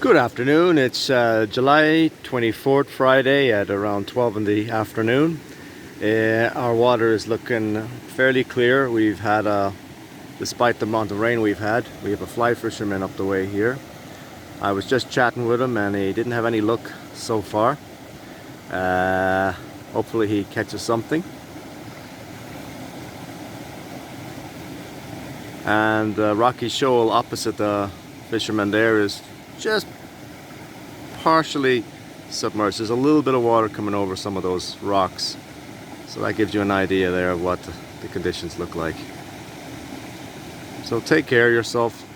Good afternoon. It's July 24th, Friday at around 12 in the afternoon. Our water is looking fairly clear. Despite the amount of rain we've had, we have a fly fisherman up the way here. I was just chatting with him and he didn't have any luck so far. Hopefully he catches something. And the rocky shoal opposite the fisherman there is just partially submerged. There's a little bit of water coming over some of those rocks, so that gives you an idea there of what the conditions look like. So take care of yourself.